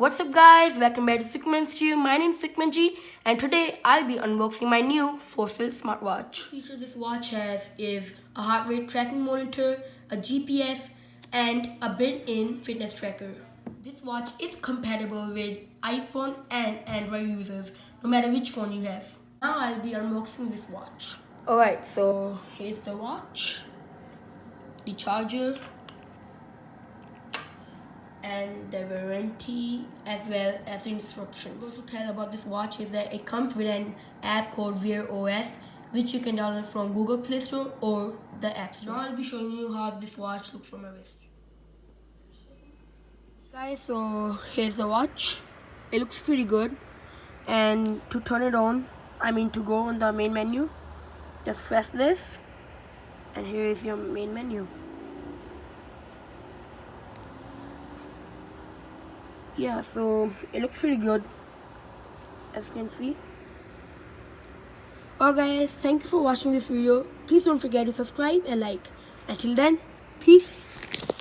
What's up guys, welcome back to Sigman's Review. My name is Sigmanji and today I'll be unboxing my new Fossil smartwatch. The feature this watch has is a heart rate tracking monitor, a GPS and a built-in fitness tracker. This watch is compatible with iPhone and Android users no matter which phone you have. Now I'll be unboxing this watch. Alright, so here's the watch, the charger, and the warranty as well as the instructions. What to tell about this watch is that it comes with an app called Wear OS, which you can download from Google Play Store or the App Store. Now I'll be showing you how this watch looks from my wrist. Guys, so here's the watch. It looks pretty good, and to turn it on, to go on the main menu, just press this and here is your main menu. Yeah, so it looks pretty good, as you can see. Alright guys, thank you for watching this video. Please don't forget to subscribe and like. Until then, peace.